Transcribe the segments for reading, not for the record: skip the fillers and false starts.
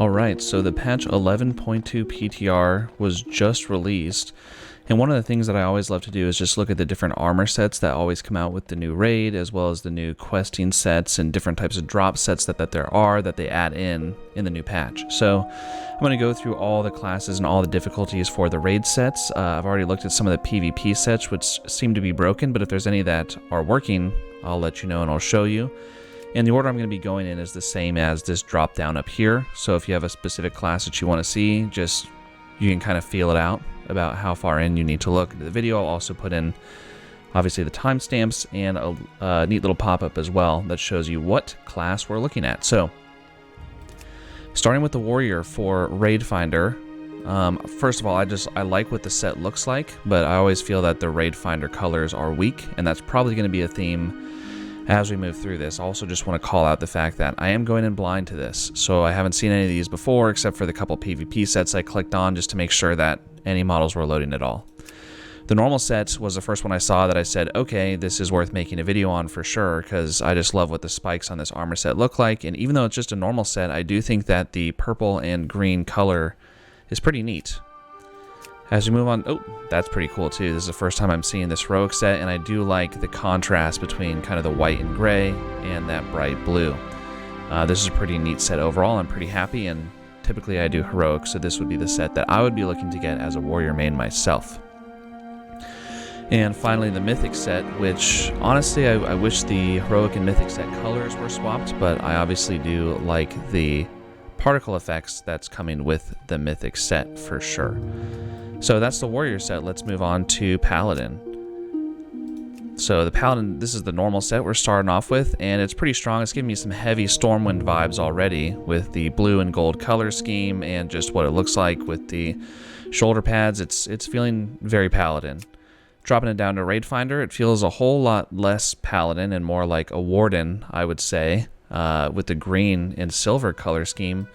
Alright, so the patch 11.2 PTR was just released, and one of the things that I always love to do is just look at the different armor sets that always come out with the new raid, as well as the new questing sets and different types of drop sets that there are that they add in the new patch. So I'm going to go through all the classes and all the difficulties for the raid sets. I've already looked at some of the PvP sets which seem to be broken, but if there's any that are working, I'll let you know and I'll show you. And the order I'm going to be going in is the same as this drop down up here. So if you have a specific class that you want to see, just you can kind of feel it out about how far in you need to look into the video. I'll also put in obviously the timestamps and a neat little pop-up as well that shows you what class we're looking at. So starting with the Warrior for Raid Finder. First of all, I like what the set looks like, but I always feel that the Raid Finder colors are weak, and that's probably going to be a theme as we move through this. I also just want to call out the fact that I am going in blind to this, so I haven't seen any of these before except for the couple PvP sets I clicked on just to make sure that any models were loading at all. The normal set was the first one I saw that I said, okay, this is worth making a video on for sure, because I just love what the spikes on this armor set look like, and even though it's just a normal set, I do think that the purple and green color is pretty neat. As we move on, oh, that's pretty cool too. This is the first time I'm seeing this heroic set, and I do like the contrast between kind of the white and gray and that bright blue. This is a pretty neat set overall. I'm pretty happy, and typically I do heroic, so this would be the set that I would be looking to get as a warrior main myself. And finally the Mythic set, which honestly I wish the heroic and Mythic set colors were swapped, but I obviously do like the particle effects that's coming with the Mythic set for sure. So that's the Warrior set. Let's move on to Paladin. So the Paladin, this is the normal set we're starting off with, and it's pretty strong. It's giving me some heavy Stormwind vibes already with the blue and gold color scheme and just what it looks like with the shoulder pads. It's feeling very Paladin. Dropping it down to Raid Finder, it feels a whole lot less Paladin and more like a Warden, I would say, with the green and silver color scheme.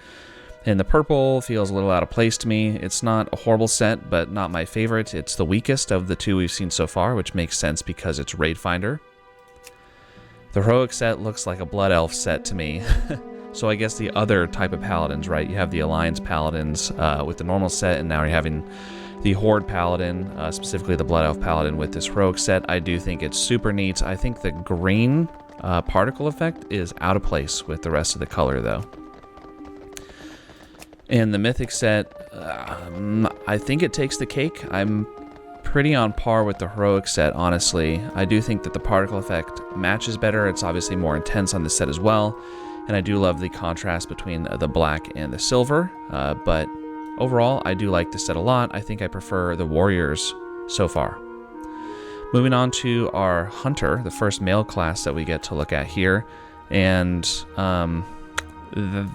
And the purple feels a little out of place to me. It's not a horrible set, but not my favorite. It's the weakest of the two we've seen so far, which makes sense because it's Raid Finder. The heroic set looks like a Blood Elf set to me. So I guess the other type of Paladins, right? You have the Alliance Paladins with the normal set, and now you're having the Horde Paladin, specifically the Blood Elf Paladin with this heroic set. I do think it's super neat. I think the green particle effect is out of place with the rest of the color, though. And the Mythic set, I think it takes the cake. I'm pretty on par with the heroic set, honestly. I do think that the particle effect matches better. It's obviously more intense on this set as well. And I do love the contrast between the black and the silver. But overall, I do like this set a lot. I think I prefer the Warriors so far. Moving on to our Hunter, the first male class that we get to look at here. And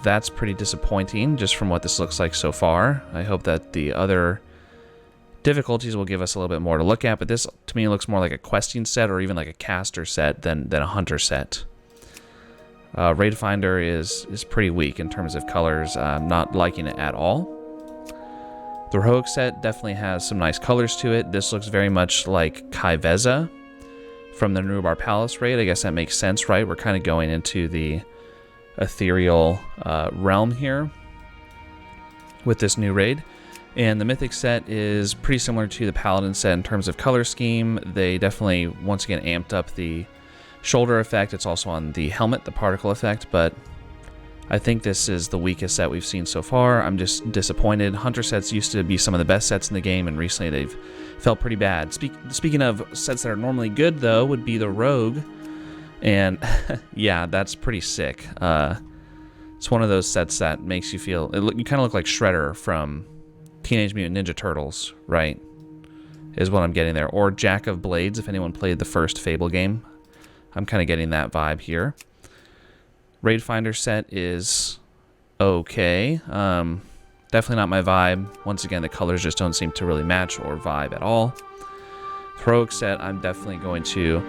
that's pretty disappointing just from what this looks like so far. I hope that the other difficulties will give us a little bit more to look at, but this to me looks more like a questing set or even like a caster set than a hunter set. Raid Finder is pretty weak in terms of colors. I'm not liking it at all. The heroic set definitely has some nice colors to it. This looks very much like Kaiveza from the Nurubar Palace raid. I guess that makes sense, right? We're kind of going into the ethereal realm here with this new raid. And the Mythic set is pretty similar to the Paladin set in terms of color scheme. They definitely once again amped up the shoulder effect. It's also on the helmet, the particle effect, but I think this is the weakest set we've seen so far. I'm just disappointed. Hunter sets used to be some of the best sets in the game, and recently they've felt pretty bad. Speaking of sets that are normally good, though, would be the Rogue. And yeah, that's pretty sick. It's one of those sets that makes you feel... you kind of look like Shredder from Teenage Mutant Ninja Turtles, right? Is what I'm getting there. Or Jack of Blades, if anyone played the first Fable game. I'm kind of getting that vibe here. Raid Finder set is okay. Definitely not my vibe. Once again, the colors just don't seem to really match or vibe at all. Heroic set, I'm definitely going to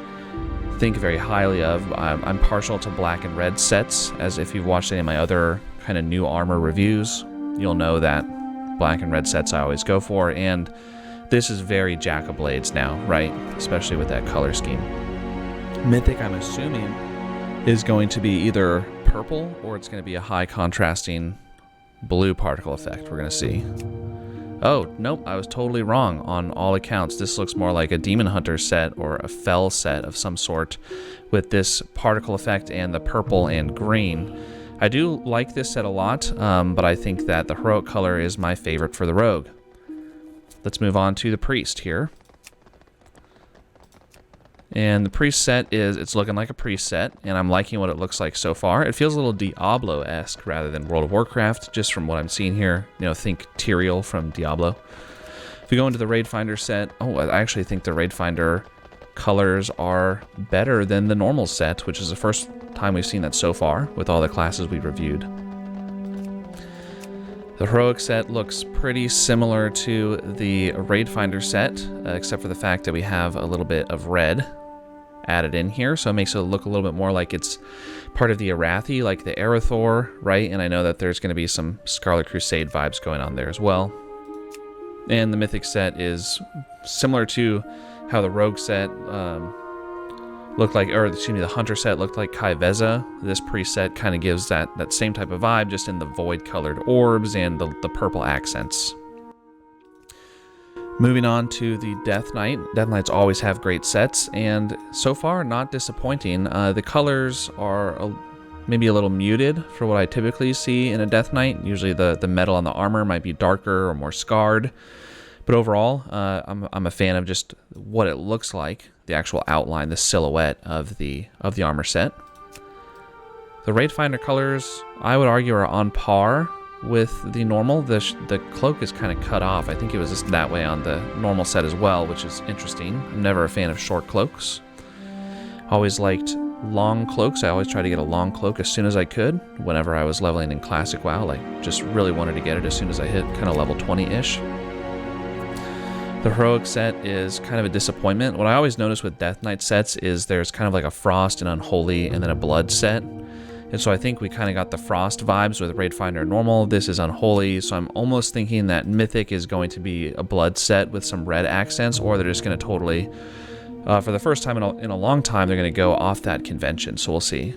think very highly of. I'm partial to black and red sets, as if you've watched any of my other kind of new armor reviews, you'll know that black and red sets I always go for, and this is very Jack of Blades now, right? Especially with that color scheme. Mythic, I'm assuming, is going to be either purple or it's going to be a high contrasting blue particle effect we're going to see. Oh, nope, I was totally wrong on all accounts. This looks more like a Demon Hunter set or a Fell set of some sort with this particle effect and the purple and green. I do like this set a lot, but I think that the heroic color is my favorite for the rogue. Let's move on to the priest here. And the priest set it's looking like a priest set, and I'm liking what it looks like so far. It feels a little Diablo-esque rather than World of Warcraft, just from what I'm seeing here. You know, think Tyrael from Diablo. If we go into the Raid Finder set, oh, I actually think the Raid Finder colors are better than the normal set, which is the first time we've seen that so far with all the classes we reviewed. The heroic set looks pretty similar to the Raid Finder set, except for the fact that we have a little bit of red added in here, so it makes it look a little bit more like it's part of the Arathi, like the Arathor, right? And I know that there's going to be some Scarlet Crusade vibes going on there as well. And the Mythic set is similar to how the Rogue set looked like, or excuse me, the Hunter set looked like Kai Veza. This Priest set kind of gives that same type of vibe, just in the void-colored orbs and the purple accents. Moving on to the Death Knight. Death Knights always have great sets, and so far not disappointing. The colors are maybe a little muted for what I typically see in a Death Knight. Usually the metal on the armor might be darker or more scarred. But overall, I'm a fan of just what it looks like, the actual outline, the silhouette of the armor set. The Raid Finder colors, I would argue, are on par with the normal. The cloak is kind of cut off. I think it was just that way on the normal set as well, which is interesting. I'm never a fan of short cloaks. Always liked long cloaks. I always try to get a long cloak as soon as I could whenever I was leveling in Classic WoW. Like, just really wanted to get it as soon as I hit kind of level 20-ish. The heroic set is kind of a disappointment. What I always notice with Death Knight sets is there's kind of like a Frost, an Unholy, and then a Blood set. And so I think we kind of got the Frost vibes with Raid Finder normal. This is Unholy, so I'm almost thinking that Mythic is going to be a Blood set with some red accents, or they're just going to totally, for the first time in a long time, they're going to go off that convention, so we'll see.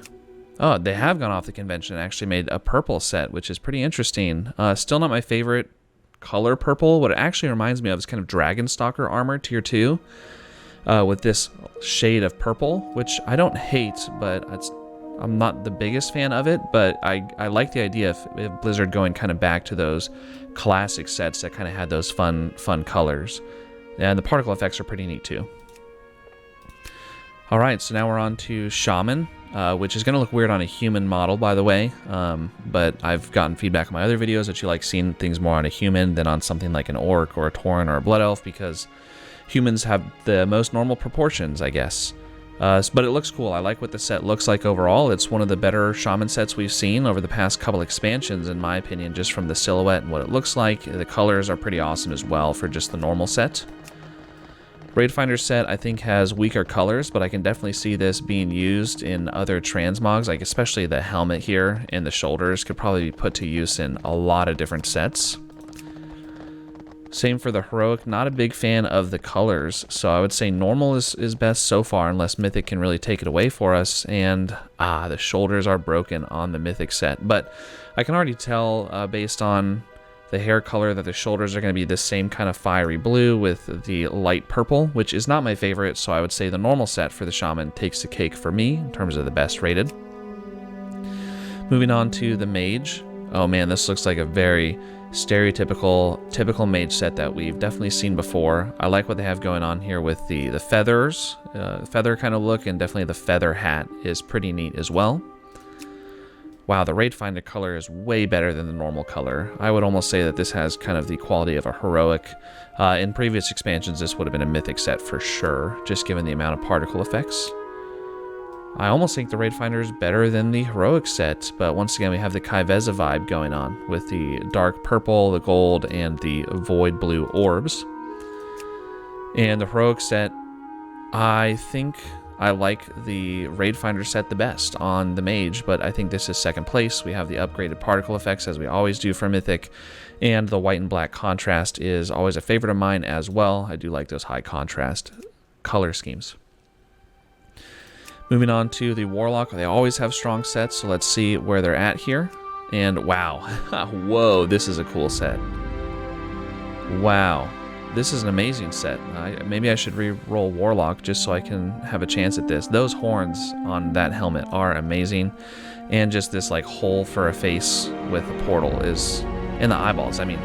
Oh, they have gone off the convention and actually made a purple set, which is pretty interesting. Still not my favorite color purple. What it actually reminds me of is kind of Dragonstalker armor, tier 2, with this shade of purple, which I don't hate, but I'm not the biggest fan of it, but I like the idea of Blizzard going kind of back to those classic sets that kind of had those fun colors. And the particle effects are pretty neat too. Alright, so now we're on to Shaman, which is going to look weird on a human model, by the way, but I've gotten feedback in my other videos that you like seeing things more on a human than on something like an orc or a tauren or a blood elf, because humans have the most normal proportions, I guess. But it looks cool. I like what the set looks like overall. It's one of the better Shaman sets we've seen over the past couple expansions, in my opinion, just from the silhouette and what it looks like. The colors are pretty awesome as well for just the normal set. Raid Finder set, I think, has weaker colors, but I can definitely see this being used in other transmogs, like especially the helmet here and the shoulders could probably be put to use in a lot of different sets. Same for the heroic. Not a big fan of the colors, so I would say normal is best so far, unless Mythic can really take it away for us. And the shoulders are broken on the Mythic set, but I can already tell based on the hair color that the shoulders are going to be the same kind of fiery blue with the light purple, which is not my favorite, so I would say the normal set for the Shaman takes the cake for me in terms of the best rated. Moving on to the Mage. Oh man, this looks like a very typical Mage set that we've definitely seen before. I like what they have going on here with the feathers, feather kind of look, and definitely the feather hat is pretty neat as well. Wow, the Raid Finder color is way better than the normal color. I would almost say that this has kind of the quality of a heroic. In previous expansions, this would have been a Mythic set for sure, just given the amount of particle effects. I almost think the Raid Finder is better than the heroic set, but once again, we have the Kai Veza vibe going on with the dark purple, the gold, and the void blue orbs. And the heroic set, I think I like the Raid Finder set the best on the Mage, but I think this is second place. We have the upgraded particle effects, as we always do for Mythic, and the white and black contrast is always a favorite of mine as well. I do like those high contrast color schemes. Moving on to the Warlock, they always have strong sets, so let's see where they're at here. And wow, whoa, this is a cool set. Wow, this is an amazing set. Maybe I should re-roll Warlock just so I can have a chance at this. Those horns on that helmet are amazing. And just this like hole for a face with a portal is in the eyeballs. I mean,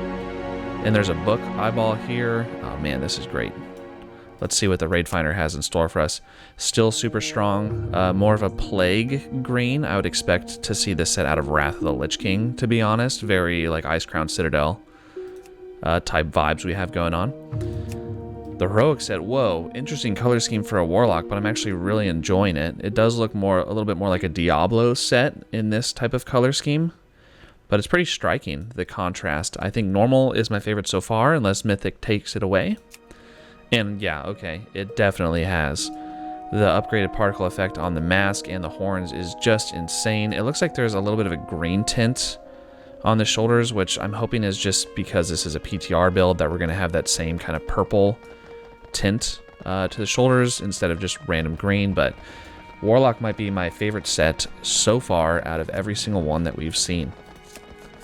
and there's a book eyeball here. Oh man, this is great. Let's see what the Raid Finder has in store for us. Still super strong. More of a plague green. I would expect to see this set out of Wrath of the Lich King, to be honest. Very like Ice Crown Citadel type vibes we have going on. The Heroic set, whoa, interesting color scheme for a Warlock, but I'm actually really enjoying it. It does look a little bit more like a Diablo set in this type of color scheme, but it's pretty striking, the contrast. I think normal is my favorite so far, unless Mythic takes it away. And yeah, okay, it definitely has. The upgraded particle effect on the mask and the horns is just insane. It looks like there's a little bit of a green tint on the shoulders, which I'm hoping is just because this is a PTR build that we're going to have that same kind of purple tint to the shoulders instead of just random green. But Warlock might be my favorite set so far out of every single one that we've seen.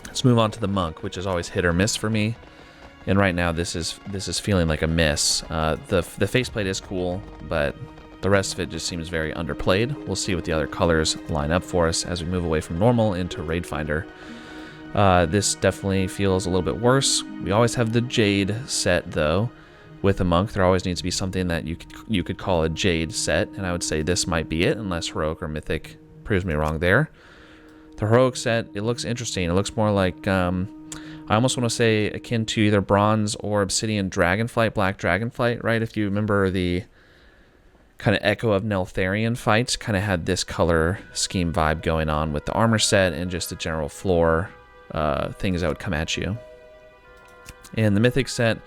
Let's move on to the Monk, which is always hit or miss for me. And right now this is feeling like a miss. The faceplate is cool, but the rest of it just seems very underplayed. We'll see what the other colors line up for us as we move away from normal into Raid Finder. This definitely feels a little bit worse. We always have the Jade set though. With a Monk, there always needs to be something that you could call a Jade set, and I would say this might be it, unless Heroic or Mythic proves me wrong there. The Heroic set, it looks interesting. It looks more like, I almost want to say akin to either Bronze or Obsidian Dragonflight, Black Dragonflight, right? If you remember the kind of Echo of Neltharion fights, kind of had this color scheme vibe going on with the armor set and just the general floor things that would come at you. And the Mythic set,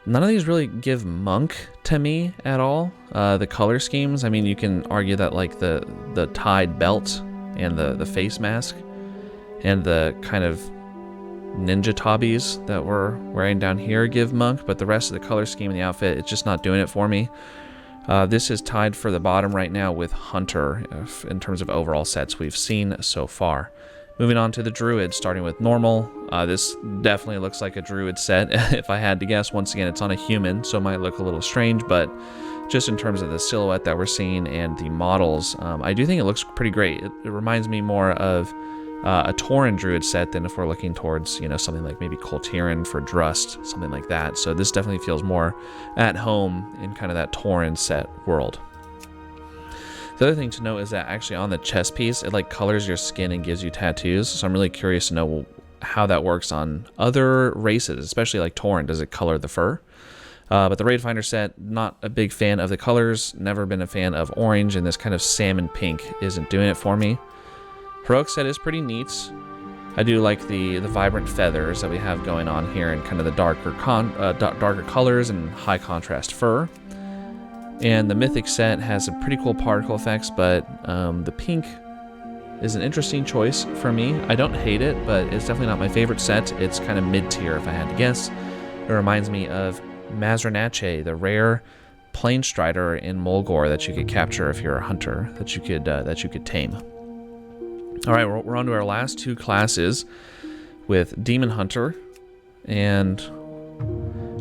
none of these really give Monk to me at all. The color schemes, I mean, you can argue that like the tied belt and the face mask and the kind of ninja tabis that we're wearing down here give Monk, but the rest of the color scheme in the outfit, it's just not doing it for me. This is tied for the bottom right now with Hunter in terms of overall sets we've seen so far. Moving on to the Druid, starting with normal. This definitely looks like a Druid set, if I had to guess. Once again, it's on a human, so it might look a little strange, but just in terms of the silhouette that we're seeing and the models, I do think it looks pretty great. It reminds me more of a Tauren Druid set than if we're looking towards, you know, something like maybe Coltiran for Drust, something like that. So this definitely feels more at home in kind of that Tauren set world. The other thing to note is that actually on the chest piece, it like colors your skin and gives you tattoos. So I'm really curious to know how that works on other races, especially like Tauren. Does it color the fur? But the Raid Finder set, not a big fan of the colors. Never been a fan of orange, and this kind of salmon pink isn't doing it for me. Heroic set is pretty neat. I do like the vibrant feathers that we have going on here and kind of the darker colors and high contrast fur. And the Mythic set has some pretty cool particle effects, but the pink is an interesting choice for me. I don't hate it, but it's definitely not my favorite set. It's kind of mid-tier if I had to guess. It reminds me of Mazranache, the rare Plane Strider in Mulgore that you could capture if you're a hunter, that you could tame. All right, we're on to our last two classes with Demon Hunter, and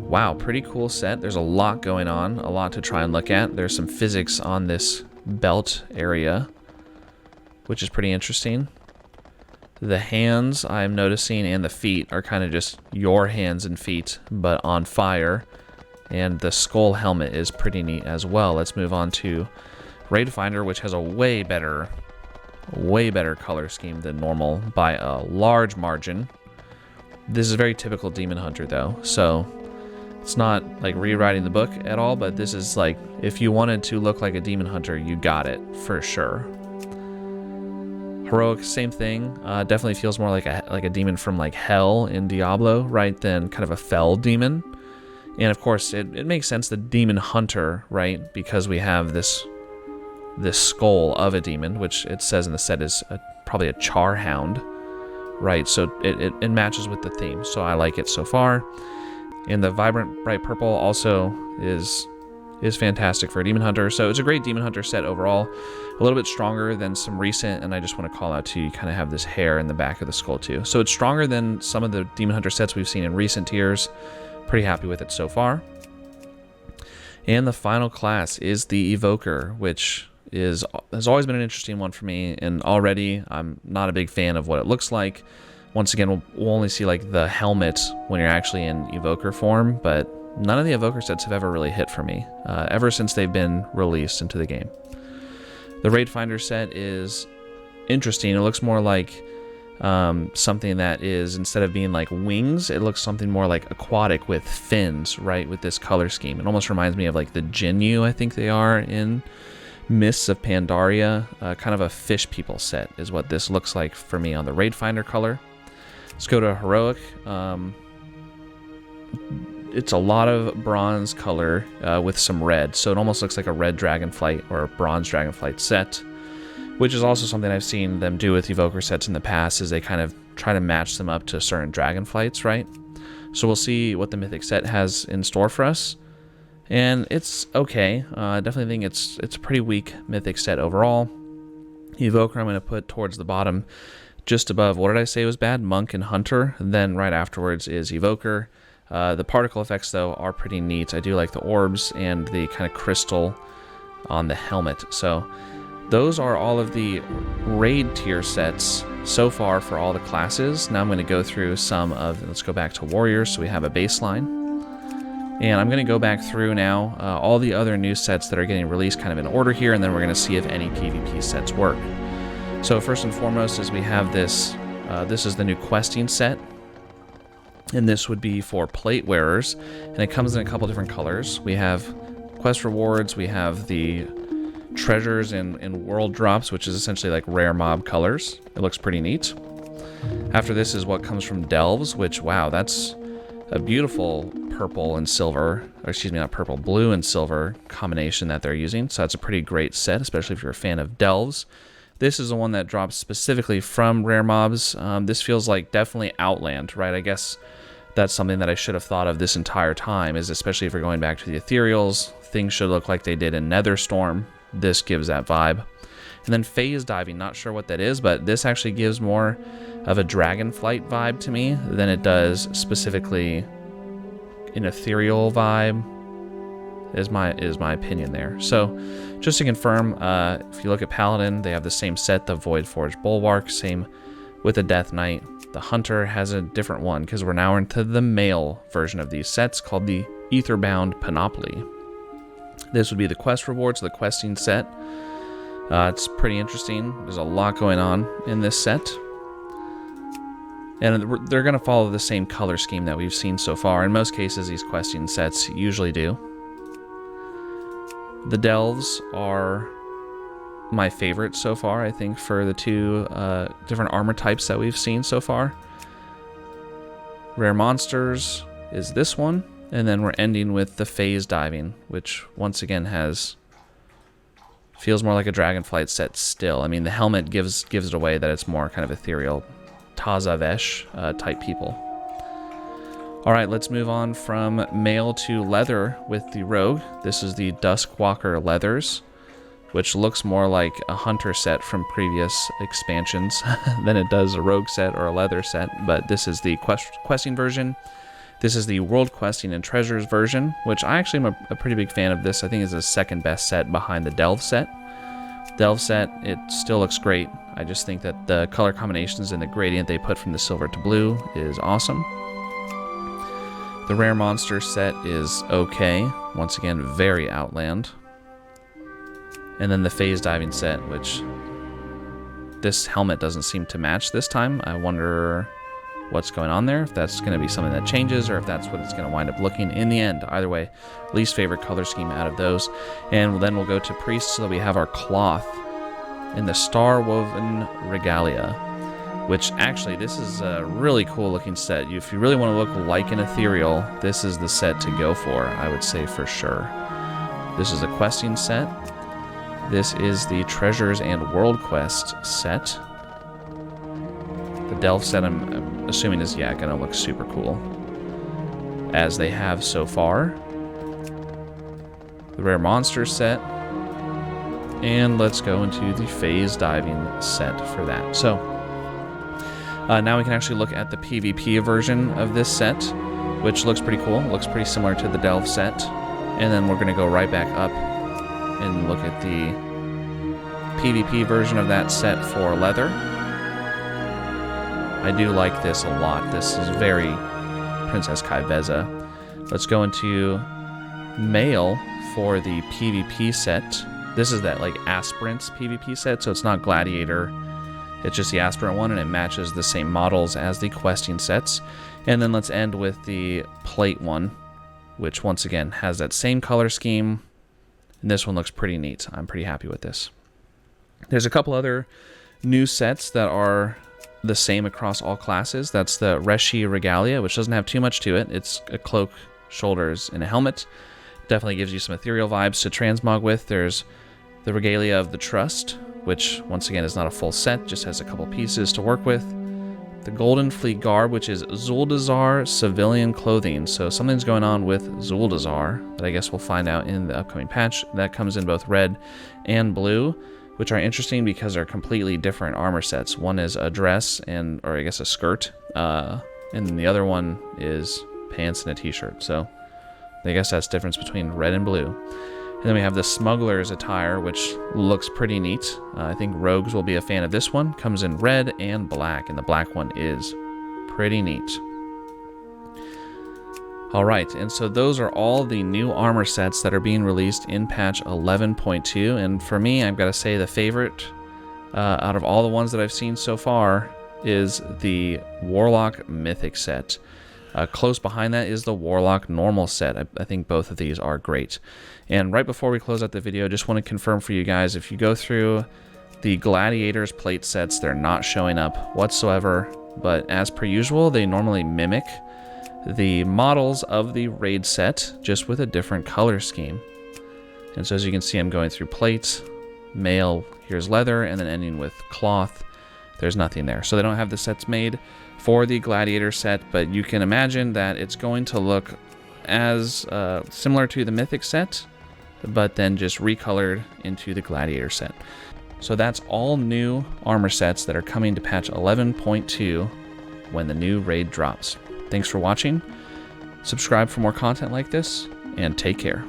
wow, pretty cool set. There's a lot going on, a lot to try and look at. There's some physics on this belt area, which is pretty interesting. The hands I'm noticing and the feet are kind of just your hands and feet, but on fire. And the skull helmet is pretty neat as well. Let's move on to Raid Finder, which has a way better color scheme than normal by a large margin. This is very typical Demon Hunter though, so it's not like rewriting the book at all, but this is like, if you wanted to look like a Demon Hunter, you got it for sure. Heroic, same thing. Definitely feels more like a demon from like Hell in Diablo, right, than kind of a fell demon. And of course, it makes sense, the Demon Hunter, right, because we have this skull of a demon, which it says in the set is probably a Charhound, right? So it matches with the theme, so I like it so far. And the vibrant bright purple also is is fantastic for a Demon Hunter. So it's a great Demon Hunter set overall. A little bit stronger than some recent, and I just want to call out too, you kind of have this hair in the back of the skull too. So it's stronger than some of the Demon Hunter sets we've seen in recent tiers. Pretty happy with it so far. And the final class is the Evoker, which has always been an interesting one for me, and already I'm not a big fan of what it looks like. Once again, we'll only see like the helmet when you're actually in Evoker form, but none of the Evoker sets have ever really hit for me, ever since they've been released into the game. The Raid Finder set is interesting. It looks more like something that is, instead of being like wings, it looks something more like aquatic with fins, right, with this color scheme. It almost reminds me of like the Jinyu, I think they are in Mists of Pandaria. Kind of a fish people set is what this looks like for me on the Raid Finder color. Let's go to Heroic. It's a lot of bronze color with some red, so it almost looks like a red Dragonflight or a bronze Dragonflight set, which is also something I've seen them do with Evoker sets in the past, is they kind of try to match them up to certain Dragonflights, right? So we'll see what the Mythic set has in store for us, and it's okay. I definitely think it's a pretty weak Mythic set overall. Evoker I'm going to put towards the bottom, just above, what did I say was bad? Monk and Hunter. Then right afterwards is Evoker. The particle effects, though, are pretty neat. I do like the orbs and the kind of crystal on the helmet. So those are all of the raid tier sets so far for all the classes. Now I'm going to go through some of, let's go back to Warriors so we have a baseline. And I'm going to go back through now all the other new sets that are getting released kind of in order here, and then we're going to see if any PvP sets work. So first and foremost is we have this, this is the new questing set, and this would be for plate wearers, and it comes in a couple different colors. We have quest rewards, we have the treasures and world drops, which is essentially like rare mob colors. It looks pretty neat. After this is what comes from delves, which, wow, that's a beautiful purple and silver, or excuse me, not purple, blue and silver combination that they're using. So that's a pretty great set, especially if you're a fan of delves. This is the one that drops specifically from rare mobs. This feels like definitely Outland, right? I guess that's something that I should have thought of this entire time, is especially if we're going back to the ethereals, things should look like they did in Netherstorm. This gives that vibe. And then phase diving, not sure what that is, but this actually gives more of a Dragonflight vibe to me than it does specifically an ethereal vibe, is my opinion there. So just to confirm, if you look at Paladin, they have the same set, the Voidforged Bulwark, same with the Death Knight. The Hunter has a different one because we're now into the male version of these sets called the Aetherbound Panoply. This would be the quest rewards, the questing set. It's pretty interesting. There's a lot going on in this set. And they're going to follow the same color scheme that we've seen so far. In most cases, these questing sets usually do. The delves are my favorite so far, I think, for the two different armor types that we've seen so far. Rare monsters is this one, and then we're ending with the phase diving, which once again feels more like a Dragonflight set still. I mean, the helmet gives it away that it's more kind of ethereal, Tazavesh type people. All right, let's move on from mail to leather with the rogue. This is the Duskwalker leathers, which looks more like a hunter set from previous expansions than it does a rogue set or a leather set, but this is the questing version. This is the world questing and treasures version, which I actually am a pretty big fan of this. I think it's the second best set behind the delve set. Delve set, it still looks great. I just think that the color combinations and the gradient they put from the silver to blue is awesome. The rare monster set is okay. Once again, very Outland. And then the phase diving set, which this helmet doesn't seem to match this time. I wonder what's going on there, if that's going to be something that changes or if that's what it's going to wind up looking in the end. Either way, least favorite color scheme out of those. And then we'll go to priests, so that we have our cloth in the Star Woven Regalia, which actually, this is a really cool looking set. If you really want to look like an ethereal, this is the set to go for, I would say for sure. This is a questing set. This is the Treasures and World Quest set. The Delve set, I'm assuming, is, yeah, going to look super cool, as they have so far. the Rare Monster set, and let's go into the Phase Diving set for that. So now we can actually look at the PvP version of this set, which looks pretty cool. Looks pretty similar to the Delve set. And then we're going to go right back up and look at the PvP version of that set for leather. I do like this a lot. This is very Princess Kaiveza. Let's go into Mail for the PvP set. This is that like Aspirants PvP set, so it's not Gladiator. It's just the Aspirant one, and it matches the same models as the questing sets. And then let's end with the Plate one, which once again has that same color scheme. And this one looks pretty neat. I'm pretty happy with this. There's a couple other new sets that are the same across all classes. That's the Reshii Regalia, which doesn't have too much to it. It's a cloak, shoulders, and a helmet. Definitely gives you some ethereal vibes to transmog with. There's the Regalia of the Trust, which once again is not a full set, just has a couple pieces to work with. The Golden Fleet Garb, which is Zuldazar civilian clothing. So something's going on with Zuldazar that I guess we'll find out in the upcoming patch. That comes in both red and blue, which are interesting because they're completely different armor sets. One is a dress or I guess a skirt, and then the other one is pants and a t-shirt. So I guess that's the difference between red and blue. And then we have the Smuggler's Attire, which looks pretty neat. I think rogues will be a fan of this one. Comes in red and black, and the black one is pretty neat. Alright, and so those are all the new armor sets that are being released in patch 11.2, and for me, I've got to say the favorite out of all the ones that I've seen so far is the Warlock Mythic set. Close behind that is the Warlock Normal set. I think both of these are great. And right before we close out the video, I just want to confirm for you guys, if you go through the Gladiators plate sets, they're not showing up whatsoever, but as per usual, they normally mimic the models of the raid set, just with a different color scheme. And so as you can see, I'm going through plates, mail, here's leather, and then ending with cloth. There's nothing there. So they don't have the sets made for the Gladiator set, but you can imagine that it's going to look as similar to the Mythic set, but then just recolored into the Gladiator set. So that's all new armor sets that are coming to patch 11.2 when the new raid drops. Thanks for watching. Subscribe for more content like this, and take care.